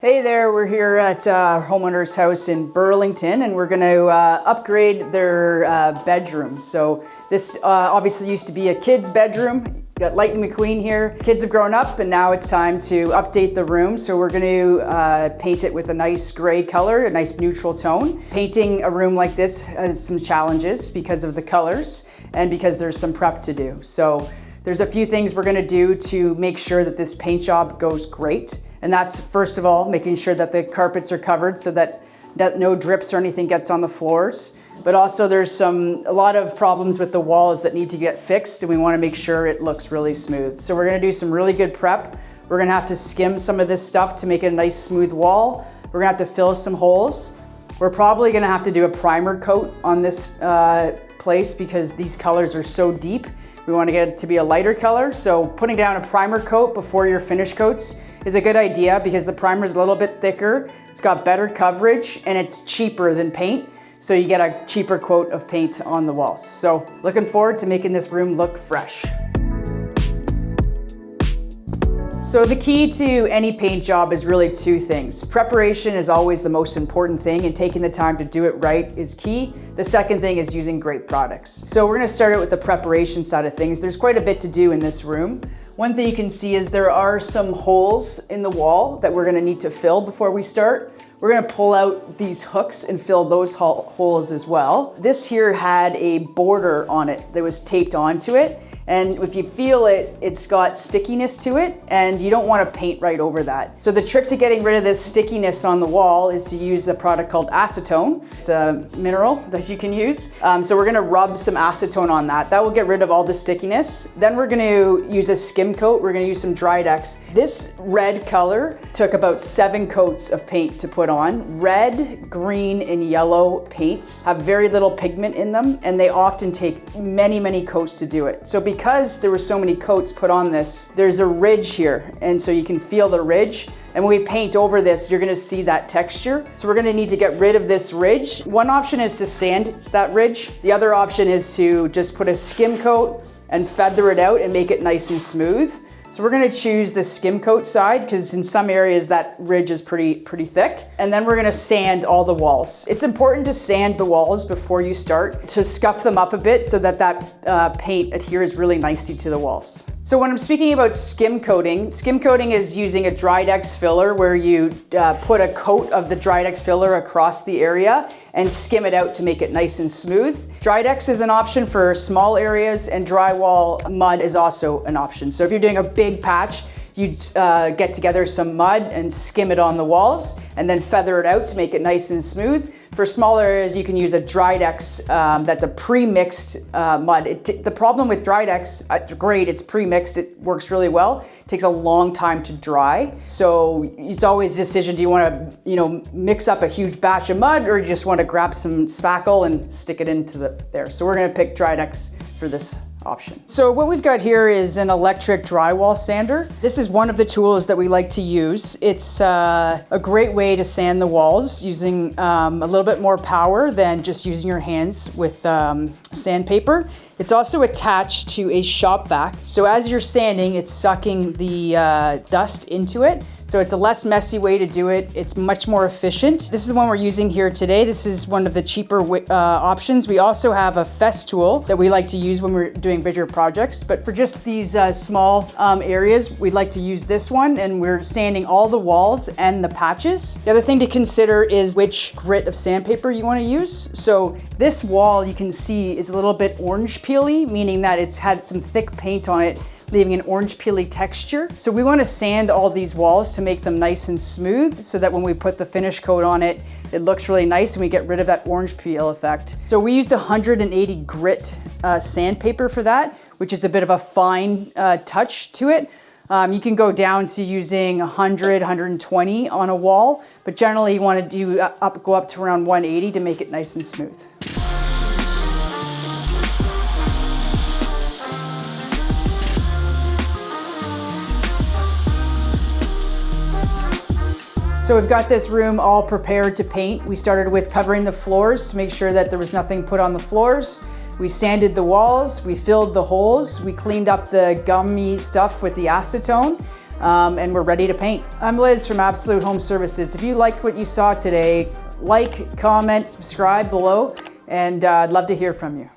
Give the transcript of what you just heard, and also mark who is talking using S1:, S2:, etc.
S1: Hey there, we're here at homeowner's house in Burlington, and we're going to upgrade their bedroom. So this obviously used to be a kid's bedroom. Got Lightning McQueen here. Kids have grown up and now it's time to update the room. So we're going to paint it with a nice gray color, a nice neutral tone. Painting a room like this has some challenges because of the colors and because there's some prep to do. So there's a few things we're going to do to make sure that this paint job goes great. And that's, first of all, making sure that the carpets are covered so that no drips or anything gets on the floors. But also there's a lot of problems with the walls that need to get fixed, and we want to make sure it looks really smooth. So we're going to do some really good prep. We're going to have to skim some of this stuff to make it a nice smooth wall. We're going to have to fill some holes. We're probably going to have to do a primer coat on this place because these colors are so deep. We want to get it to be a lighter color, so putting down a primer coat before your finish coats is a good idea because the primer is a little bit thicker, it's got better coverage, and it's cheaper than paint, so you get a cheaper coat of paint on the walls. So looking forward to making this room look fresh. So the key to any paint job is really two things. Preparation is always the most important thing, and taking the time to do it right is key. The second thing is using great products. So we're gonna start out with the preparation side of things. There's quite a bit to do in this room. One thing you can see is there are some holes in the wall that we're gonna need to fill before we start. We're gonna pull out these hooks and fill those holes as well. This here had a border on it that was taped onto it. And if you feel it, it's got stickiness to it, and you don't want to paint right over that. So the trick to getting rid of this stickiness on the wall is to use a product called acetone. It's a mineral that you can use. So we're gonna rub some acetone on that. That will get rid of all the stickiness. Then we're gonna use a skim coat. We're gonna use some Drydex. This red color took about 7 coats of paint to put on. Red, green, and yellow paints have very little pigment in them, and they often take many, many coats to do it. So because there were so many coats put on this, there's a ridge here, and so you can feel the ridge. And when we paint over this, you're gonna see that texture. So we're gonna need to get rid of this ridge. One option is to sand that ridge. The other option is to just put a skim coat and feather it out and make it nice and smooth. So we're gonna choose the skim coat side because in some areas that ridge is pretty thick. And then we're gonna sand all the walls. It's important to sand the walls before you start to scuff them up a bit so that paint adheres really nicely to the walls. So when I'm speaking about skim coating is using a Drydex filler where you put a coat of the Drydex filler across the area and skim it out to make it nice and smooth. Drydex is an option for small areas, and drywall mud is also an option. So if you're doing a big patch, you'd get together some mud and skim it on the walls and then feather it out to make it nice and smooth. For smaller areas, you can use a Drydex that's a pre-mixed mud. The problem with Drydex, it's great, it's pre-mixed, it works really well. It takes a long time to dry. So it's always a decision, do you want to mix up a huge batch of mud, or you just want to grab some spackle and stick it into there. So we're going to pick Drydex for this option. So what we've got here is an electric drywall sander. This is one of the tools that we like to use. It's a great way to sand the walls using a little bit more power than just using your hands with sandpaper. It's also attached to a shop vac. So as you're sanding, it's sucking the dust into it. So it's a less messy way to do it. It's much more efficient. This is the one we're using here today. This is one of the cheaper options. We also have a Festool that we like to use when we're doing bigger projects. But for just these small areas, we'd like to use this one, and we're sanding all the walls and the patches. The other thing to consider is which grit of sandpaper you want to use. So this wall, you can see, is a little bit orange peely, meaning that it's had some thick paint on it, leaving an orange peely texture. So we want to sand all these walls to make them nice and smooth so that when we put the finish coat on it, it looks really nice and we get rid of that orange peel effect. So we used 180 grit sandpaper for that, which is a bit of a fine touch to it. You can go down to using 100, 120 on a wall, but generally you want to go up to around 180 to make it nice and smooth. So we've got this room all prepared to paint. We started with covering the floors to make sure that there was nothing put on the floors. We sanded the walls, we filled the holes, we cleaned up the gummy stuff with the acetone. and we're ready to paint. I'm Liz from Absolute Home Services. If you liked what you saw today, like, comment, subscribe below, and I'd love to hear from you.